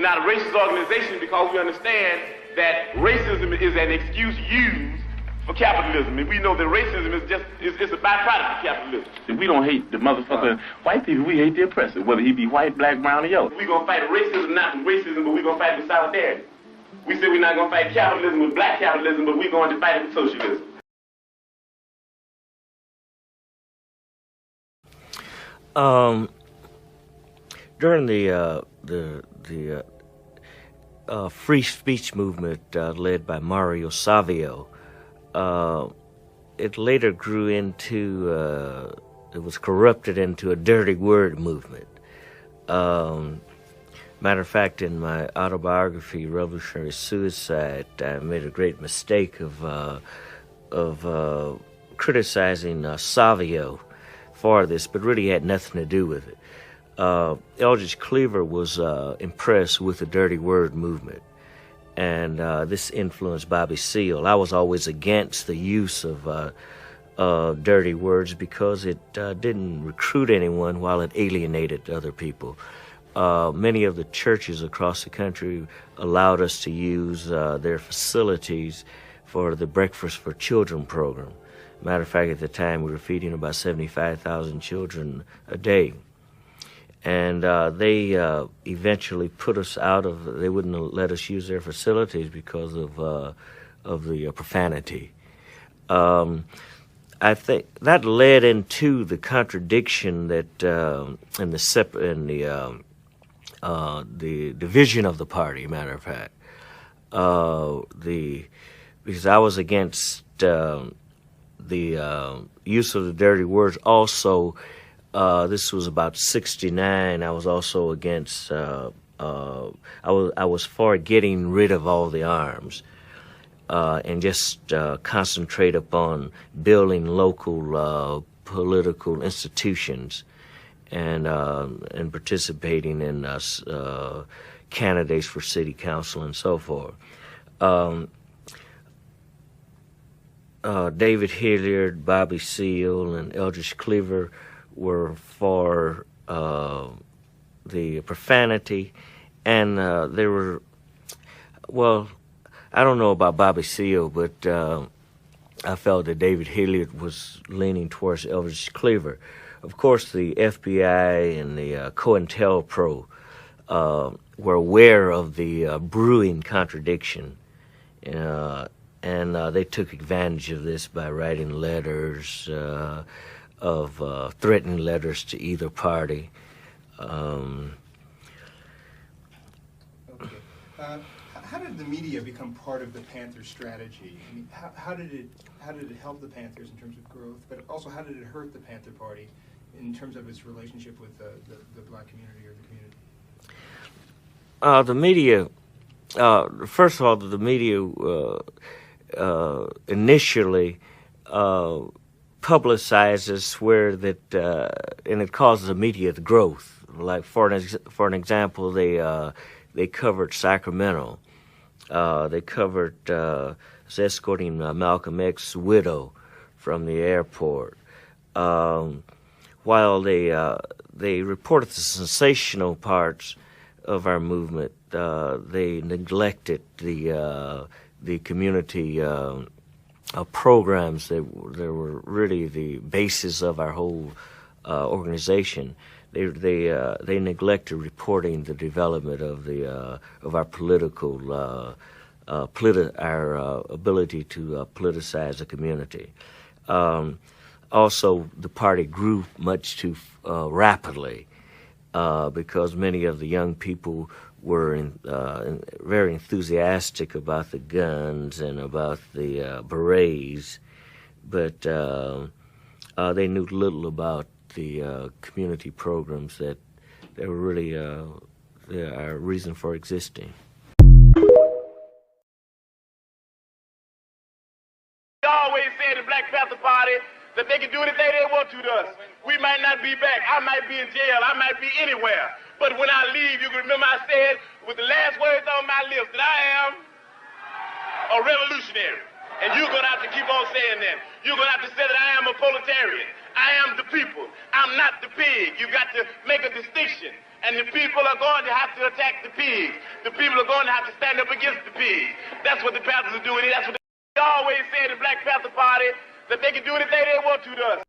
not a racist organization because we understand that racism is an excuse used for capitalism. And we know that racism is just, it's a byproduct of capitalism. If we don't hate the motherfucking white people, we hate the oppressor, whether he be white, black, brown, or yellow. We're going to fight racism, not with racism, but we're going to fight with solidarity. We said we're not going to fight capitalism with black capitalism, but we're going to fight it with socialism. During the free speech movement led by Mario Savio, it later grew into, it was corrupted into a dirty word movement. Matter of fact, in my autobiography, Revolutionary Suicide, I made a great mistake of criticizing Savio for this, but really had nothing to do with it. Eldridge Cleaver was impressed with the dirty word movement, and this influenced Bobby Seale. I was always against the use of dirty words because it didn't recruit anyone while it alienated other people. Many of the churches across the country allowed us to use their facilities for the Breakfast for Children program. Matter of fact, at the time, we were feeding about 75,000 children a day. And they eventually put us out of, they wouldn't let us use their facilities because of the profanity. I think that led into the contradiction that, and the division of the party, matter of fact. Because I was against the use of the dirty words. Also, this was about '69. I was also against. I was for getting rid of all the arms and just concentrate upon building local political institutions and participating in candidates for city council and so forth. David Hilliard, Bobby Seale, and Eldridge Cleaver were for the profanity, and they were, well, I don't know about Bobby Seale, but I felt that David Hilliard was leaning towards Eldridge Cleaver. Of course, the FBI and the COINTELPRO were aware of the brewing contradiction, and they took advantage of this by writing letters, threatening letters to either party. How did the media become part of the Panthers' strategy? I mean, how did it help the Panthers in terms of growth, but also how did it hurt the Panther Party in terms of its relationship with the black community or the community? The media, first of all, the media initially publicizes where that, and it causes immediate growth. Like for an example, they covered Sacramento. They covered escorting Malcolm X's widow from the airport. While they reported the sensational parts of our movement, they neglected the community programs that were really the basis of our whole organization. They neglected reporting the development of our political our ability to politicize the community. Also, the party grew much too rapidly because many of the young people were very enthusiastic about the guns and about the berets, but they knew little about the community programs that were really our reason for existing. They always say the Black Panther Party that they can do anything they want to us. We might not be back. I might be in jail. I might be anywhere. But when I leave, you can remember I said with the last words on my lips that I am a revolutionary. And you're going to have to keep on saying that. You're going to have to say that I am a proletarian. I am the people. I'm not the pig. You've got to make a distinction. And the people are going to have to attack the pigs. going to have to stand up against the pigs. That's what the Panthers are doing. That's what they always say in the Black Panther Party, that they can do anything they want to us.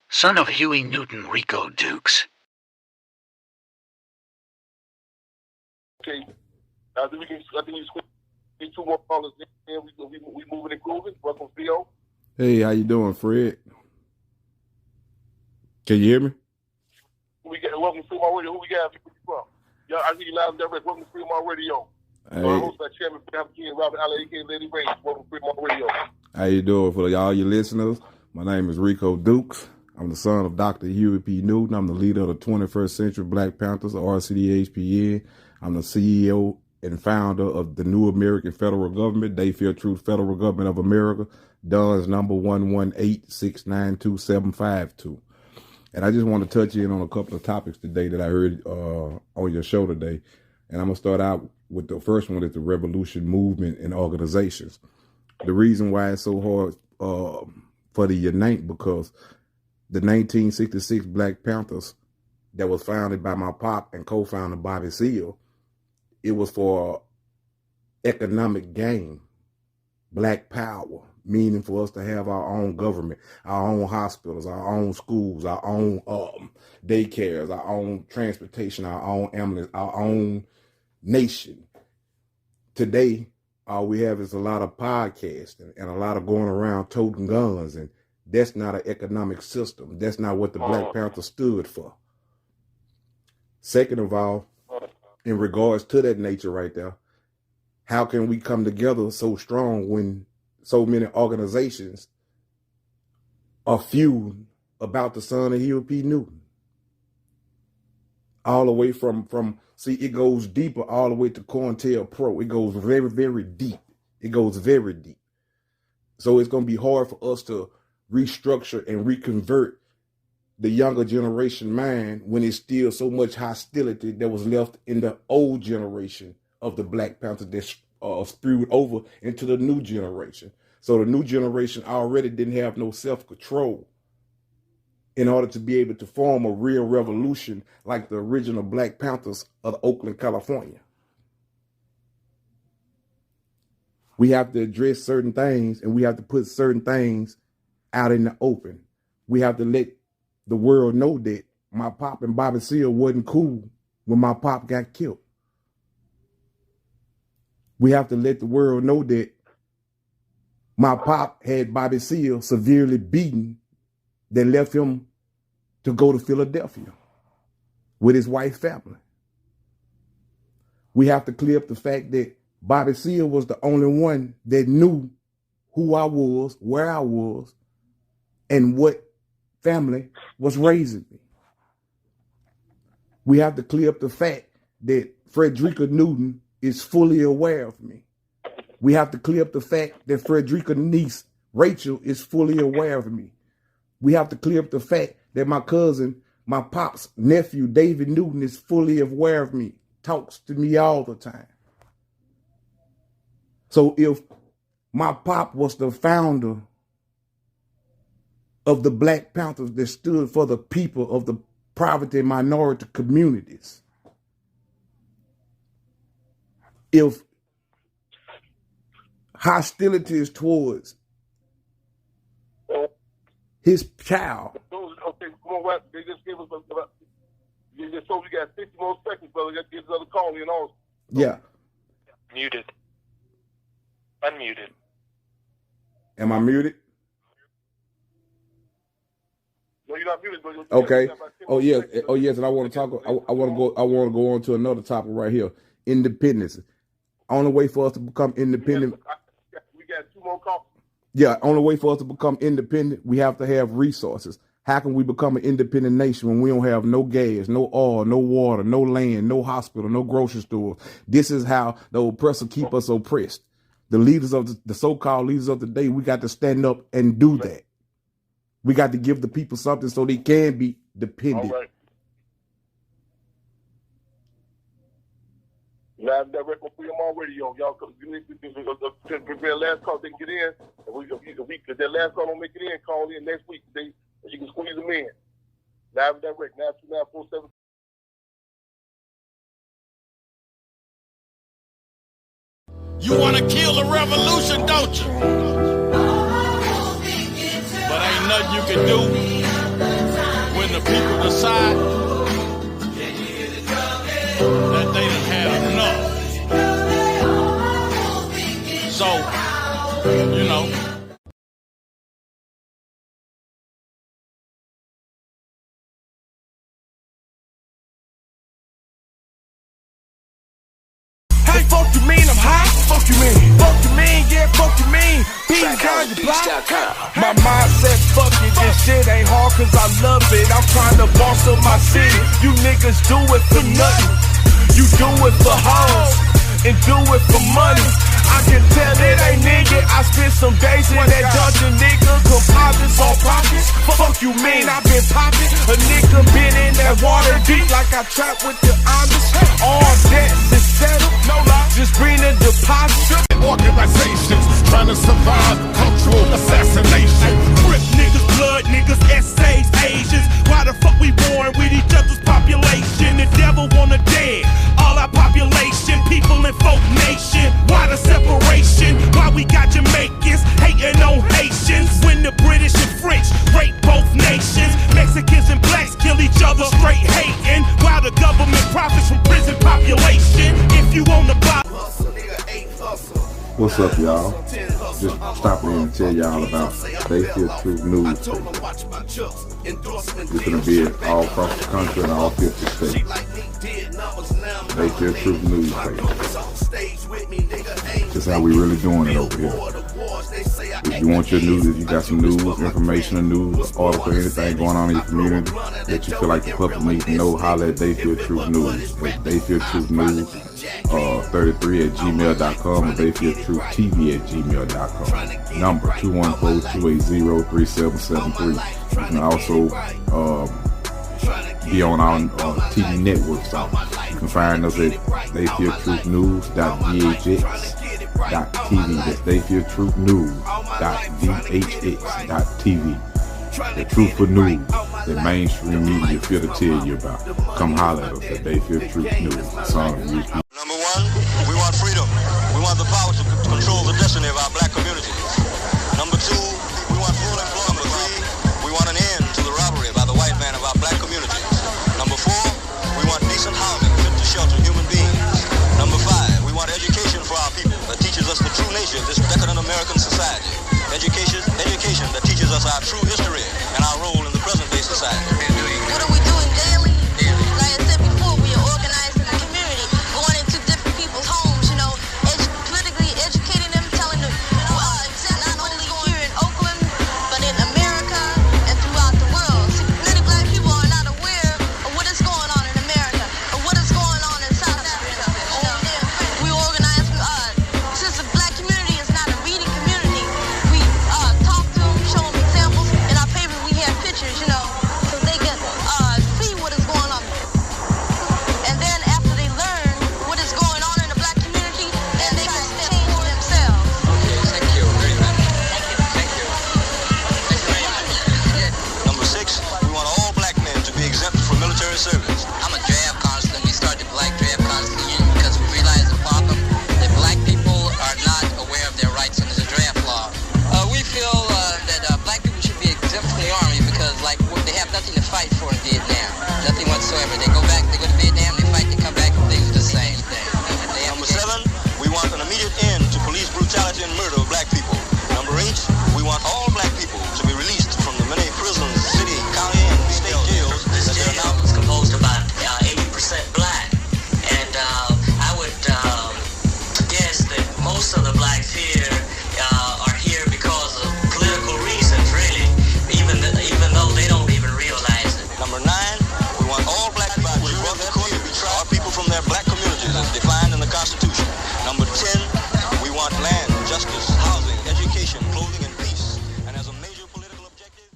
Son of Huey Newton, Rico Dukes. Okay, I think you squeeze 2 more callers in. We moving and grooving. Welcome, Theo. Hey, how you doing, Fred? Can you hear me? Welcome to Freedom Radio. Who we got? Where you from? Yeah, I hear you loud and direct. Welcome to Freedom Radio. Hey. So I'm hosted by Chairman Hampton, Robert Allen, a.k.a. Lady Rain. Welcome to Freedom Radio. How you doing? For all your listeners, my name is Rico Dukes. I'm the son of Dr. Huey P. Newton. I'm the leader of the 21st Century Black Panthers, or RCDHPN. I'm the CEO and founder of the New American Federal Government, They Fear Truth Federal Government of America, DUNS number 118692752. And I just want to touch in on a couple of topics today that I heard on your show today. And I'm going to start out with the first one, is the revolution movement and organizations. The reason why it's so hard for the unite, because the 1966 Black Panthers that was founded by my pop and co-founder Bobby Seale, it was for economic gain, black power, meaning for us to have our own government, our own hospitals, our own schools, our own daycares, our own transportation, our own ambulance, our own nation. Today, all we have is a lot of podcasting and a lot of going around toting guns, and that's not an economic system. That's not what the Black Panther stood for. Second of all, in regards to that nature right there, how can we come together so strong when so many organizations are feud about the son of Huey P. Newton? All the way from see, it goes deeper all the way to COINTELPRO. It goes very, very deep. It goes very deep. So it's going to be hard for us to restructure and reconvert the younger generation mind when it's still so much hostility that was left in the old generation of the Black Panthers that spewed over into the new generation. So the new generation already didn't have no self-control in order to be able to form a real revolution like the original Black Panthers of Oakland, California. We have to address certain things, and we have to put certain things out in the open. We have to let the world know that my pop and Bobby Seale wasn't cool when my pop got killed. We have to let the world know that my pop had Bobby Seale severely beaten that left him to go to Philadelphia with his wife's family. We have to clear up the fact that Bobby Seale was the only one that knew who I was, where I was, and what family was raising me. We have to clear up the fact that Frederica Newton is fully aware of me. We have to clear up the fact that Frederica's niece, Rachel, is fully aware of me. We have to clear up the fact that my cousin, my pop's nephew, David Newton, is fully aware of me, talks to me all the time. So if my pop was the founder of the Black Panthers that stood for the people of the poverty and minority communities, if hostilities towards his child. Okay, come on, they just gave us you just told we got 60 more seconds, brother. Let's get another call in on. Yeah. Muted. Unmuted. Am I muted? No, you're not muted, brother. Okay. Oh yes. Oh yes. And I want to talk. I want to go on to another topic right here. Independence. Only way for us to become independent. We got 2 more calls. Yeah. Only way for us to become independent, we have to have resources. How can we become an independent nation when we don't have no gas, no oil, no water, no land, no hospital, no grocery store? This is how the oppressor keep us oppressed. The leaders of the so-called leaders of the day, we got to stand up and do that. We got to give the people something so they can be dependent. All right. Live direct on Freedom on Radio, y'all. Cause prepare last call, they can get in. If that last call don't make it in, call in next week. You can squeeze them in. Live direct, 92947. You want to kill the revolution, don't you? But ain't nothing you can do when the people decide that they done had enough. So, you know. Hey, fuck you mean I'm hot? Fuck you mean? Fuck you mean? Yeah, fuck you mean? Beating down your block. My mindset, fuck it, this shit ain't hard cause I love it. I'm trying to boss up my city. You niggas do it for nothing. You do it for hoes and do it for money. I can tell it ain't nigga. I spent some days in that dungeon, nigga. Composites on profits. Fuck you mean? I been popping. A nigga been in that water deep like I trapped with the Amish. All debts is settled. No lie. Just bring the deposit. Organizations trying to survive cultural assassination. Rip niggas, blood niggas, essays, Asians. Why the fuck we born with each other's population? The devil wanna dead all our population, people in folk nation. Why the separation? Why we got Jamaicans hating on Haitians when the British and French rape both nations? Mexicans and blacks kill each other straight hating while the government profits from prison population. If you on the block. What's up, y'all? Just stopping in and tell y'all about They Feel Truth News. It's going to be all across the country and all 50 states. They Feel Truth News. This is how we really doing it over here. If you want your news, if you got some news, information, or news, article, anything going on in your community that you feel like the public needs to know, holler at They Feel Truth News. They Feel Truth News 33 at gmail.com or They Feel Truth TV at gmail.com. Number 214-280-3773. You can also be on our TV network site. You can find us at theyfeeltruthnews.dhx.tv. That's theyfeeltruthnews.dhx.tv. The truth for news that mainstream media feel to tell you about. Come holler at us at They Feel Truth News. Number 1, we want freedom. We want the power to control the destiny of our black community. Number 2, we want full employment. Number 3, we want an end our true history and our role in the present-day society. What are we doing daily? Like I said before, we are organized in the community, going into different people's homes, politically educating them, telling them not only here in Oakland, but in America and throughout the world. See, many black people are not aware of what is going on in America, or what is going on in South Africa. We organize, since the black community is not a reading community, we talk to them, show them examples. In our paper, we have pictures, so they can see what is going on. And then after they learn what is going on in the black community, then they can change themselves. Okay, thank you very much. Thank you. Thank you very much. Number 6, we want all black men to be exempt from military service. I'm a draft counselor. We started the Black Draft Counseling Union because we realized the problem that black people are not aware of their rights under the draft law. We feel that black people should be exempt from the army because, they have nothing to fight for in Vietnam. Nothing whatsoever. They go to Vietnam, they fight, they come back, things are the same thing. Number 7, we want an immediate end to police brutality and murder of black people. Number 8, we want all black people to be released from the many prisons, city, county, and state jails This that they are jail now. is composed of about 80% black, and I would guess that most of the blacks here are here because of political reasons, really, even though they don't even realize it. Number 9, we want all black people to be brought to court to be tried, people from their black communities as defined in the Constitution. Number 10, we want land, justice, housing, education, clothing, and peace. And as a major political objective.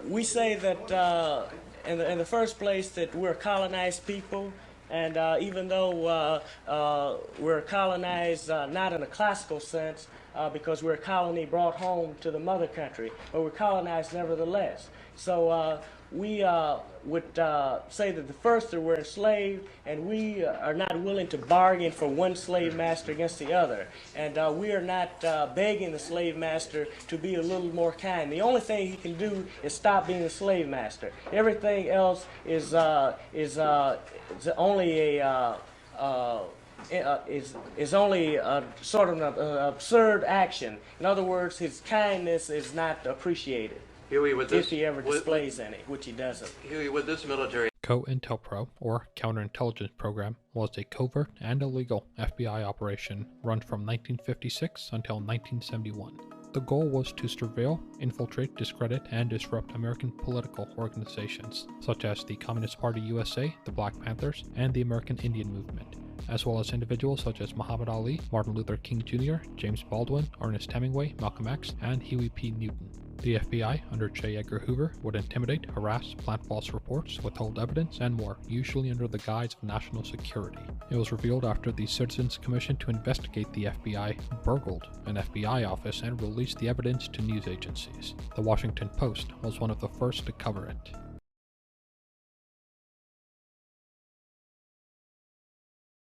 We say that in the first place that we're colonized people, and even though we're colonized not in a classical sense, because we're a colony brought home to the mother country, but we're colonized nevertheless. So we would say that the first that we're enslaved, and we are not willing to bargain for one slave master against the other. And we are not begging the slave master to be a little more kind. The only thing he can do is stop being a slave master. Everything else is only a is only a sort of an absurd action. In other words, his kindness is not appreciated. Huey, with this, if he ever displays any, which he doesn't. Huey, with this military... COINTELPRO, or Counterintelligence Program, was a covert and illegal FBI operation run from 1956 until 1971. The goal was to surveil, infiltrate, discredit, and disrupt American political organizations, such as the Communist Party USA, the Black Panthers, and the American Indian Movement, as well as individuals such as Muhammad Ali, Martin Luther King Jr., James Baldwin, Ernest Hemingway, Malcolm X, and Huey P. Newton. The FBI, under J. Edgar Hoover, would intimidate, harass, plant false reports, withhold evidence, and more, usually under the guise of national security. It was revealed after the Citizens Commission to investigate the FBI burgled an FBI office and released the evidence to news agencies. The Washington Post was one of the first to cover it.